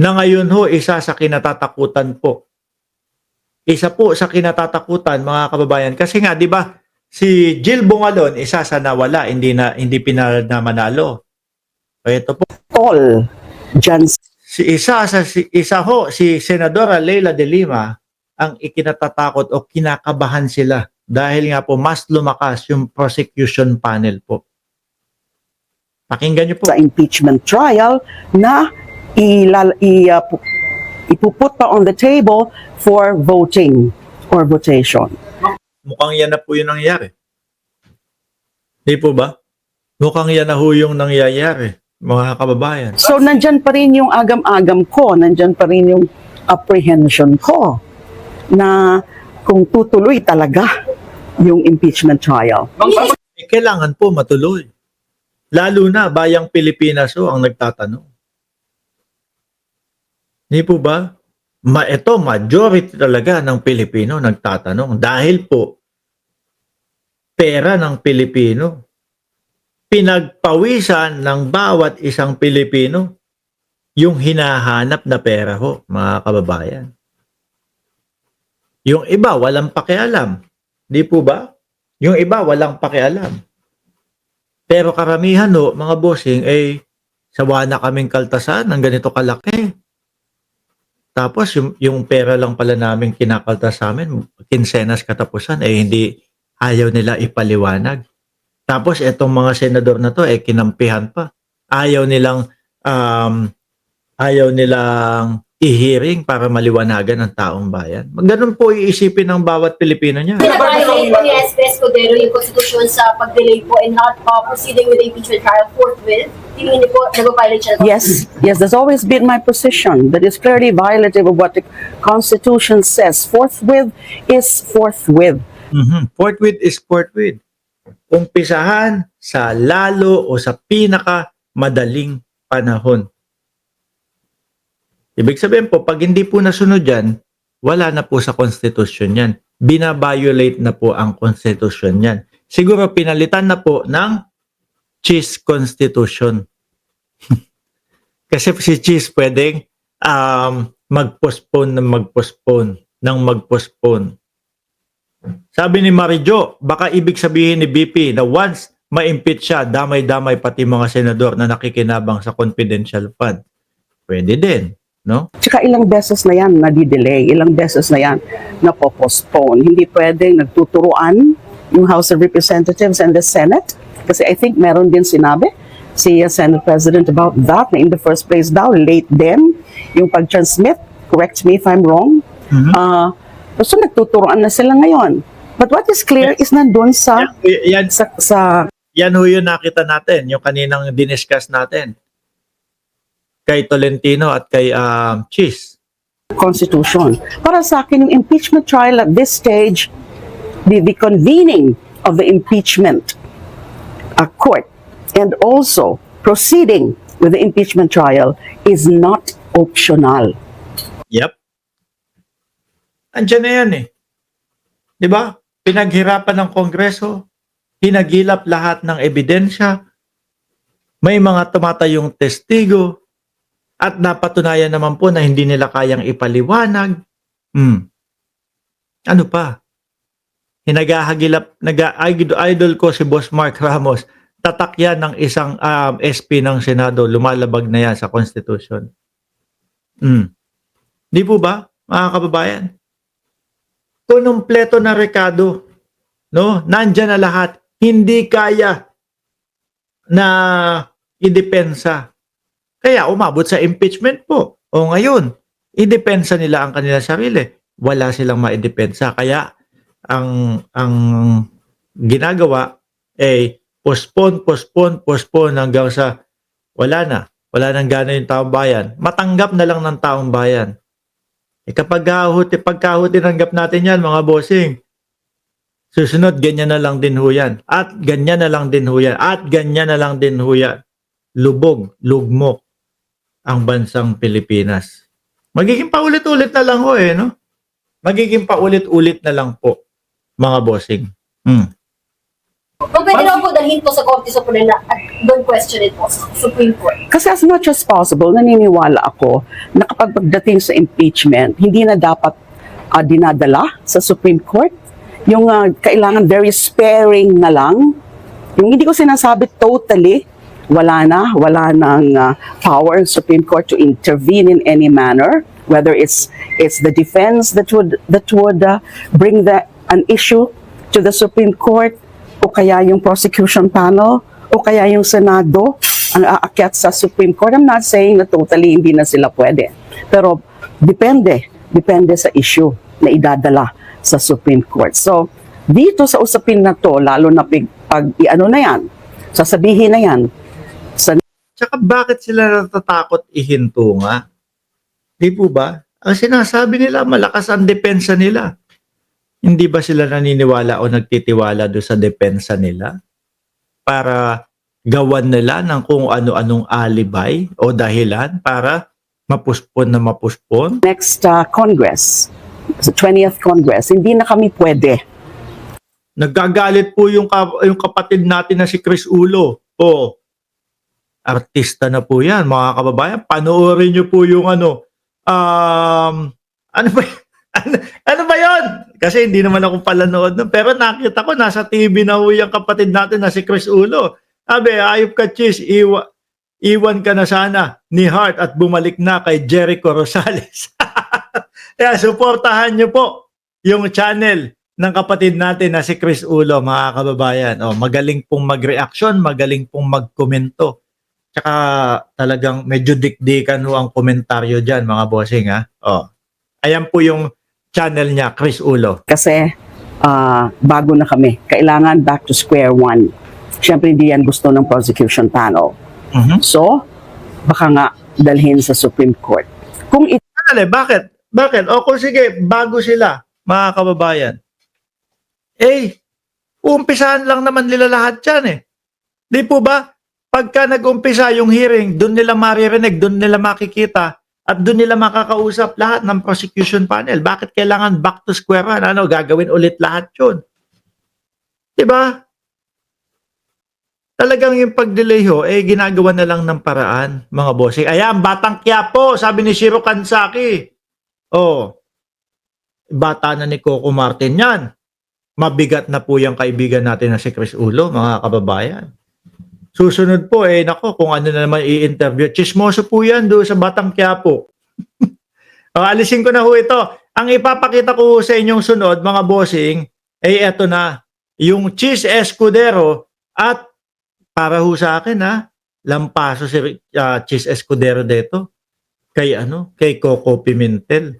na ngayon ho isa sa kinatatakutan po. Isa po sa kinatatakutan, mga kababayan, kasi nga 'di ba si Jill Bongalon isa sa nawala, hindi manalo. So ito po All dyan isa ho si Senadora Leila de Lima ang ikinatatakot o kinakabahan sila dahil nga po mas lumakas yung prosecution panel po. Pakinggan niyo po. sa impeachment trial na ipuput pa on the table for voting or votation. Mukhang yan na po yung nangyayari. Di po ba? Mukhang yan na ho yung nangyayari, mga kababayan. So nandyan pa rin yung agam-agam ko, nandyan pa rin yung apprehension ko na kung tutuloy talaga yung impeachment trial. Kailangan po matuloy. Lalo na bayang Pilipinas ho ang nagtatanong. Di po ba? Ito, majority talaga ng Pilipino nagtatanong dahil po pera ng Pilipino, pinagpawisan ng bawat isang Pilipino yung hinahanap na pera ho, mga kababayan. Yung iba walang pakialam. Di po ba? Yung iba walang pakialam. Pero karamihan ho, mga bossing, sawa na kaming kaltasan ng ganito kalaki. Tapos yung pera lang pala namin kinakaltas sa amin, kinsenas katapusan, hindi ayaw nila ipaliwanag. Tapos itong mga senador na to, kinampihan pa. Ayaw nilang i-hearing para maliwanagan ng taong bayan. Ganun po iisipin ng bawat Pilipino niya. Pinaviolate po ni SP Escudero yung konstitusyon sa pag-delay po and not proceeding with the impeachment trial forthwith. Tingin niyo po, nag-violate siya ng Yes, that's always been my position. That is clearly violative of what the Constitution says. Forthwith is forthwith. Forthwith is forthwith. Umpisahan sa lalo o sa pinaka madaling panahon. Ibig sabihin po, pag hindi po nasunod yan, wala na po sa Constitution yan. Binabiolate na po ang Constitution yan. Siguro pinalitan na po ng Cheese Constitution. Kasi si Cheese pwedeng mag-postpone. Sabi ni Marijo, baka ibig sabihin ni BP na once ma-impeach siya, damay-damay pati mga senador na nakikinabang sa confidential fund. Pwede din, no? Tsaka ilang beses na yan nadi-delay, ilang beses na yan napopostpone. Hindi pwedeng nagtuturuan yung House of Representatives and the Senate. Kasi I think meron din sinabi si Senate President about that, na in the first place daw, late din yung pag-transmit. Correct me if I'm wrong. So nagtuturuan na sila ngayon. But what is clear is nandun sa... Yan ho yung nakita natin, yung kaninang diniscuss natin kay Tolentino at kay Cheese. Constitution. Para sa akin, yung impeachment trial at this stage, the convening of the impeachment court and also proceeding with the impeachment trial is not optional. Yep. Andiyan na yan Di ba? Pinaghirapan ng Kongreso, hinagilap lahat ng ebidensya, may mga tumatayong testigo, at napatunayan naman po na hindi nila kayang ipaliwanag. Ano pa? Hinagahagilap, idol ko si Boss Mark Ramos, tatak yan ng isang SP ng Senado, lumalabag na yan sa Constitution. Di po ba, mga kababayan? Kumpleto na rekado, no? Nandiyan na lahat, hindi kaya na idepensa. Kaya umabot sa impeachment po. O ngayon, idepensa nila ang kanilang sarili. Wala silang maidepensa. Kaya ang ginagawa postpone hanggang sa wala nang gana yung taong bayan. Matanggap na lang ng taong bayan. Pagka tinanggap natin yan, mga bossing, susunod, ganyan na lang din ho yan. At ganyan na lang din ho yan. At ganyan na lang din ho yan. Lugmok ang bansang Pilipinas. Magiging paulit-ulit na lang ho no? Magiging paulit-ulit na lang po, mga bossing. Kung pwede naman po dalhin po sa Korte Suprema at don't question it po sa Supreme Court? Kasi as much as possible, naniniwala ako na kapag pagdating sa impeachment, hindi na dapat dinadala sa Supreme Court. Yung kailangan very sparing na lang. Yung hindi ko sinasabi totally, wala nang power ng Supreme Court to intervene in any manner, whether it's the defense that would bring an issue to the Supreme Court, o kaya yung prosecution panel, o kaya yung Senado ang aakyat sa Supreme Court. I'm not saying na totally hindi na sila pwede. Pero depende sa issue na idadala sa Supreme Court. So, dito sa usapin na to, lalo na pag i-ano na yan, sasabihin na yan, Tsaka bakit sila natatakot ihinto nga? Di po ba? Ang sinasabi nila, malakas ang depensa nila. Hindi ba sila naniniwala o nagtitiwala doon sa depensa nila? Para gawan nila ng kung ano-anong alibay o dahilan para mapuspon na mapuspon? next Congress, sa 20th Congress, hindi na kami pwede. Nagagalit po yung kapatid natin na si Chris Ulo. O, artista na po yan, mga kababayan. Panoorin nyo po yung ano ba, ano ba yun? Kasi hindi naman ako palanood nun. Pero nakita ko, nasa TV na po yung kapatid natin na si Chris Ulo. Sabi, ayop ka, Chis, iwan ka na sana ni Hart at bumalik na kay Jericho Rosales. Kaya suportahan nyo po yung channel ng kapatid natin na si Chris Ulo, mga kababayan. O, magaling pong mag-reaction, magaling pong magkomento. Tsaka talagang medyo dikdikan ho ang komentaryo dyan, mga bossing, ha? O, ayan po yung channel niya, Chris Ulo. Kasi bago na kami. Kailangan back to square one. Siyempre, hindi yan gusto ng prosecution panel. So, baka nga dalhin sa Supreme Court. Kung Dali, bakit? Bakit? O kung sige, bago sila, mga kababayan. Umpisahan lang naman nila lahat yan eh. Di po ba? Pagka nag-umpisa yung hearing, doon nila maririnig, doon nila makikita, at doon nila makakausap lahat ng prosecution panel. Bakit kailangan back to square one? Ano, gagawin ulit lahat yun? Di ba? Talagang yung pag-delay ho, ginagawa na lang ng paraan, mga bossing. Ayan, Batang Quiapo, sabi ni Shiro Kansaki. Oh, bata na ni Coco Martin yan. Mabigat na po yung kaibigan natin na si Chris Ulo, mga kababayan. Susunod po, nako, kung ano na naman i-interview. Chismoso po yan doon sa Batang Quiapo. Alisin ko na ho ito. Ang ipapakita ko sa inyong sunod, mga bossing, eto na. Yung Chis Escudero at para ho sa akin, lampaso si Chis Escudero dito kay Coco Pimentel.